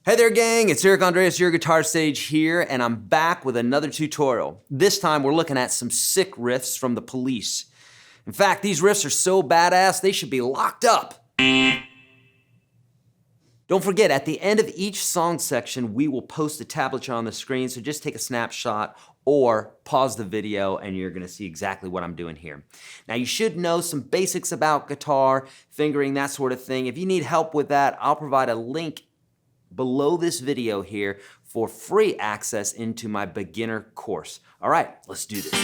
Hey there gang, it's Eric Andreas, YourGuitarSage here, and I'm back with another tutorial. This time we're looking at some sick riffs from the Police. In fact, these riffs are so badass they should be locked up. Don't forget, at the end of each song section, we will post a tablature on the screen, so just take a snapshot or pause the video and you're gonna see exactly what I'm doing here. Now you should know some basics about guitar, fingering, that sort of thing. If you need help with that, I'll provide a link below this video here for free access into my beginner course. All right, let's do this.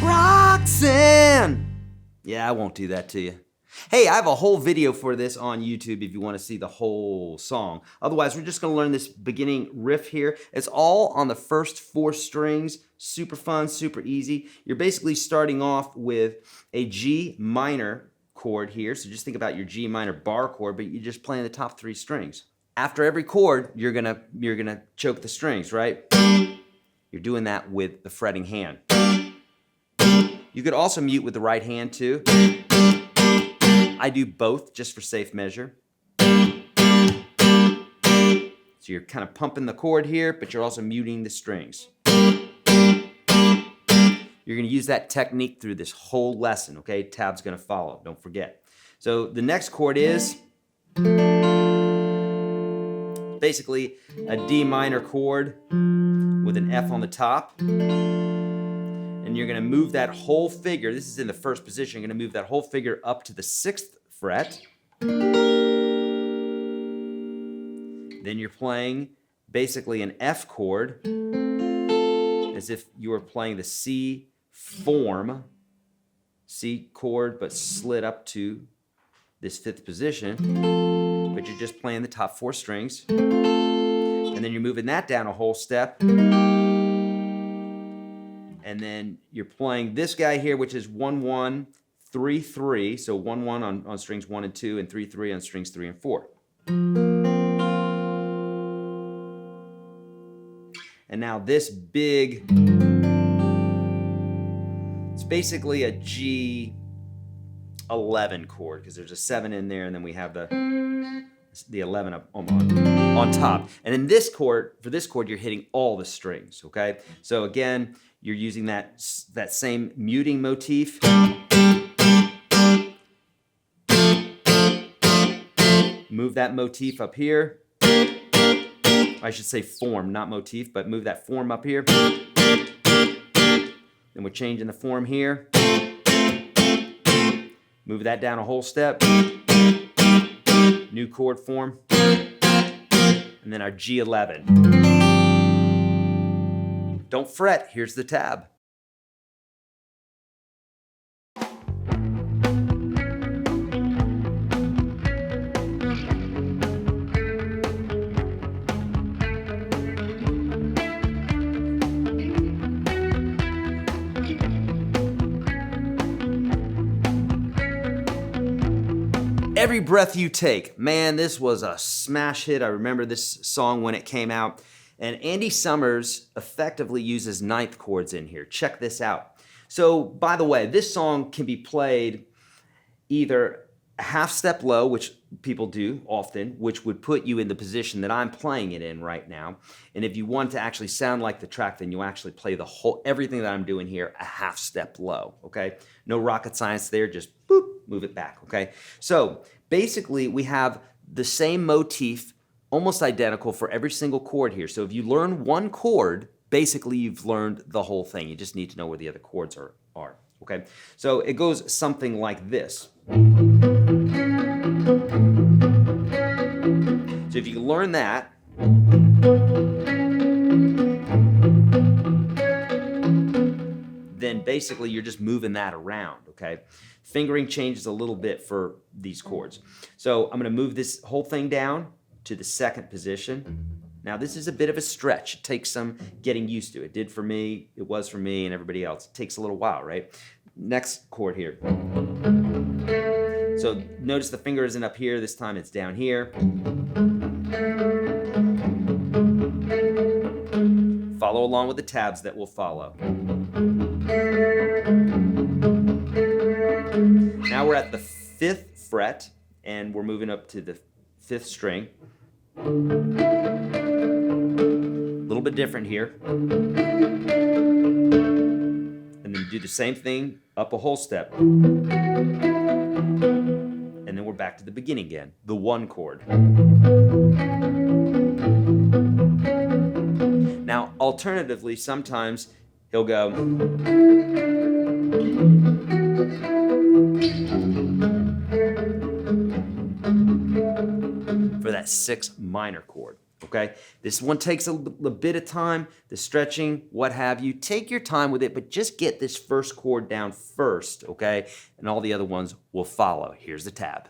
Roxanne! Yeah, I won't do that to you. Hey, I have a whole video for this on YouTube if you want to see the whole song. Otherwise, we're just going to learn this beginning riff here. It's all on the first 4 strings. Super fun, super easy. You're basically starting off with a G minor chord here. So just think about your G minor bar chord, but you're just playing the top 3 strings. After every chord, you're gonna choke the strings, right? You're doing that with the fretting hand. You could also mute with the right hand too. I do both just for safe measure. So you're kind of pumping the chord here, but you're also muting the strings. You're gonna use that technique through this whole lesson, okay? Tab's gonna follow, don't forget. So the next chord is basically a D minor chord with an F on the top. And you're gonna move that whole figure, this is in the first position, you're gonna move that whole figure up to the 6th fret. Then you're playing basically an F chord as if you were playing the C form, C chord, but slid up to this 5th position. But you're just playing the top 4 strings. And then you're moving that down a whole step. And then you're playing this guy here, which is 1-1, 3-3. So 1-1 on strings 1 and 2, and 3-3 on strings 3 and 4. And now this big, it's basically a G11 chord because there's a 7 in there, and then we have the 11 up on top. And in this chord, for this chord, you're hitting all the strings, okay? So again, you're using that same muting motif. Move that motif up here. I should say form, not motif, but move that form up here. Then we're changing the form here. Move that down a whole step. New chord form. And then our G11. Don't fret, here's the tab. Every Breath You Take. Man, this was a smash hit. I remember this song when it came out. And Andy Summers effectively uses 9th chords in here. Check this out. So, by the way, this song can be played either a half step low, which people do often, which would put you in the position that I'm playing it in right now. And if you want to actually sound like the track, then you actually play the whole, everything that I'm doing here a half step low, okay? No rocket science there, just boop, move it back, okay? So basically we have the same motif, almost identical for every single chord here. So if you learn one chord, basically you've learned the whole thing. You just need to know where the other chords are, okay? So it goes something like this. So if you learn that, then basically you're just moving that around, okay? Fingering changes a little bit for these chords. So I'm gonna move this whole thing down to the 2nd position. Now this is a bit of a stretch. It takes some getting used to. It did for me, it was for me and everybody else. It takes a little while, right? Next chord here. So notice the finger isn't up here, this time it's down here. Follow along with the tabs that will follow. Now we're at the 5th fret, and we're moving up to the 5th string. A little bit different here. And then do the same thing, up a whole step. And then we're back to the beginning again, the 1 chord. Now, alternatively, sometimes he'll go for that 6th minor chord, okay? This one takes a bit of time, the stretching, what have you. Take your time with it, but just get this first chord down first, okay? And all the other ones will follow. Here's the tab.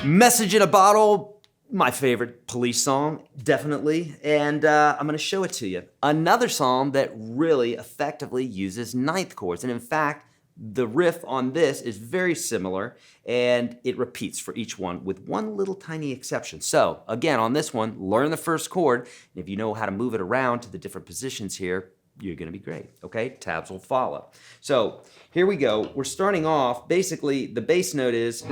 Message in a Bottle, my favorite Police song, definitely, and I'm gonna show it to you. Another song that really effectively uses 9th chords, and in fact, the riff on this is very similar, and it repeats for each one with one little tiny exception. So, again, on this one, learn the first chord, and if you know how to move it around to the different positions here, you're gonna be great, okay? Tabs will follow. So, here we go. We're starting off, basically, the bass note is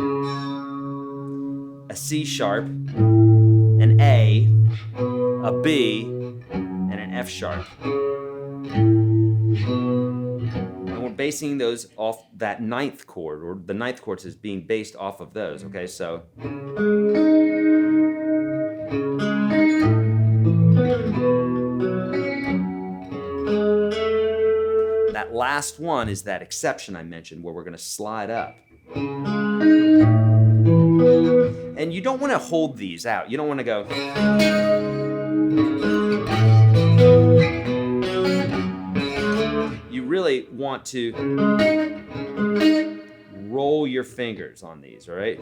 a C sharp, an A, a B, and an F sharp. And we're basing those off that 9th chord, or the 9th chord is being based off of those, okay? So. That last one is that exception I mentioned where we're gonna slide up. And you don't want to hold these out. You don't want to go. You really want to roll your fingers on these, all right?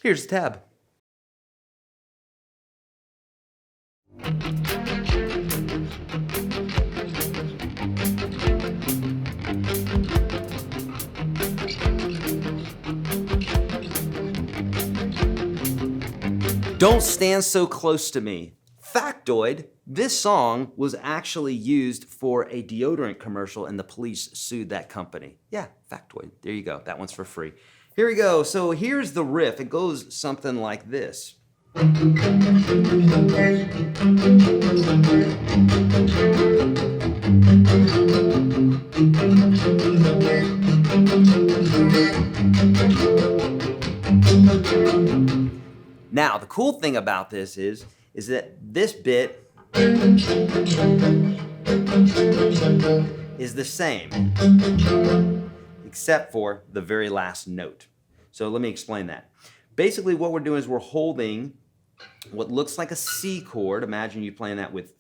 Here's the tab. Don't Stand So Close to Me. Factoid, this song was actually used for a deodorant commercial and the police sued that company. Yeah, factoid. There you go. That one's for free. Here we go. So here's the riff. It goes something like this. Now, the cool thing about this is that this bit is the same, except for the very last note. So let me explain that. Basically, what we're doing is we're holding what looks like a C chord. Imagine you playing that with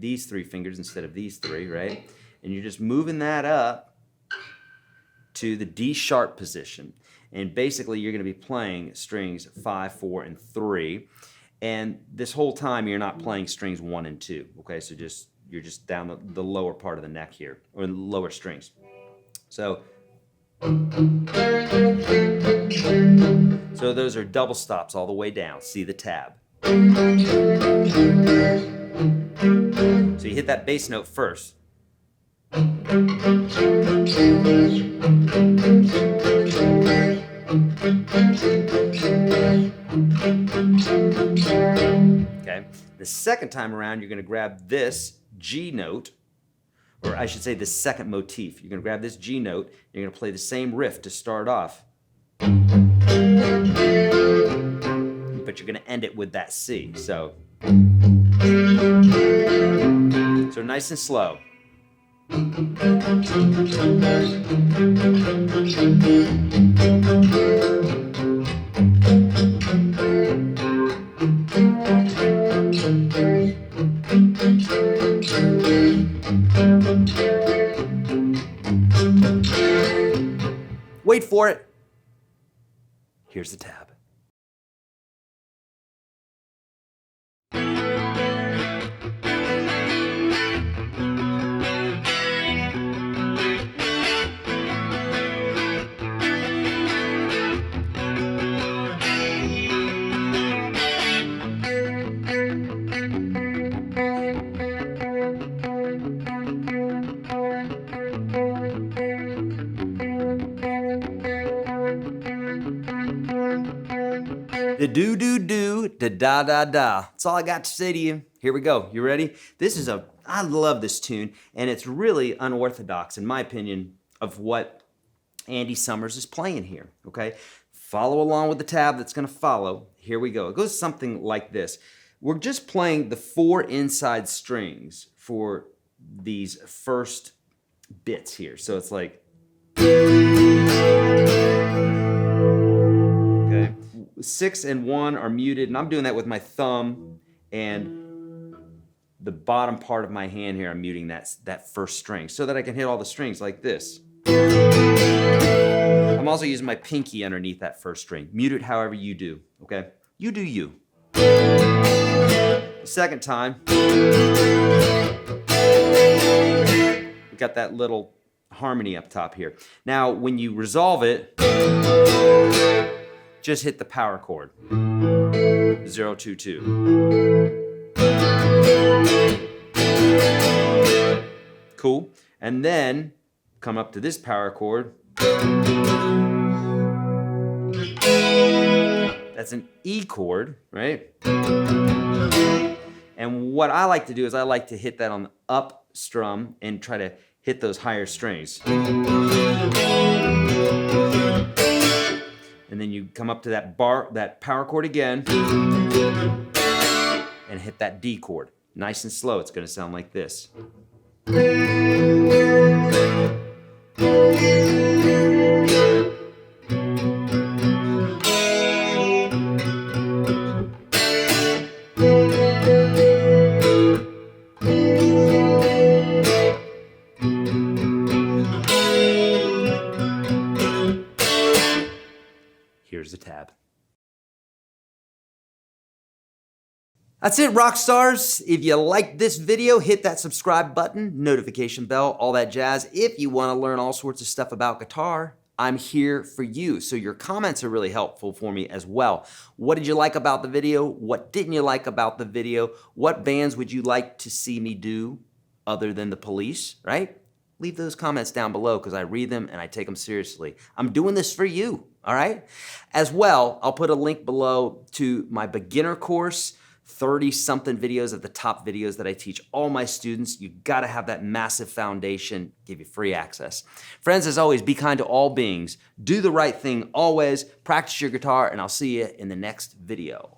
these three fingers instead of these three, right? And you're just moving that up to the D sharp position. And basically, you're going to be playing strings 5, 4, and 3. And this whole time, you're not playing strings 1 and 2. Okay, so you're just down the lower part of the neck here, or the lower strings. So those are double stops all the way down. See the tab. So you hit that bass note first. Okay. The second time around, you're going to grab this G note, or I should say the second motif. You're going to grab this G note, you're going to play the same riff to start off. But you're going to end it with that C. So nice and slow. Wait for it. Here's the tab. Dee Doo Doo Doo, Dee Daa Daa Daa. That's all I got to say to you. Here we go. You ready? I love this tune, and it's really unorthodox, in my opinion, of what Andy Summers is playing here, okay? Follow along with the tab that's gonna follow. Here we go. It goes something like this. We're just playing the 4 inside strings for these first bits here. So it's like, okay, 6 and 1 are muted, and I'm doing that with my thumb and the bottom part of my hand here. I'm muting that first string so that I can hit all the strings like this. I'm also using my pinky underneath that first string. Mute it however you do, okay? You do you. The second time, we got that little harmony up top here. Now, when you resolve it, just hit the power chord. 0, 2, 2. Cool. And then come up to this power chord. That's an E chord, right? And what I like to do is I like to hit that on the up strum and try to hit those higher strings. And then you come up to that power chord again and hit that D chord. Nice and slow, it's gonna sound like this. Here's the tab. That's it, rock stars. If you liked this video, hit that subscribe button, notification bell, all that jazz. If you want to learn all sorts of stuff about guitar, I'm here for you. So your comments are really helpful for me as well. What did you like about the video? What didn't you like about the video? What bands would you like to see me do other than the Police, right? Leave those comments down below because I read them and I take them seriously. I'm doing this for you, all right? As well, I'll put a link below to my beginner course, 30-something videos of the top videos that I teach all my students. You gotta have that massive foundation, give you free access. Friends, as always, be kind to all beings. Do the right thing always. Practice your guitar, and I'll see you in the next video.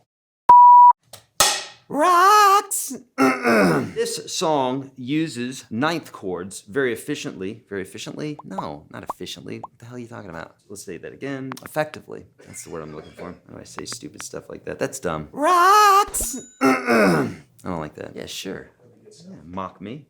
Rocks! This song uses 9th chords very efficiently. Very efficiently? No, not efficiently. What the hell are you talking about? Let's say that again. Effectively. That's the word I'm looking for. How do I say stupid stuff like that? That's dumb. Rocks! I don't like that. Yeah, sure. Yeah, mock me.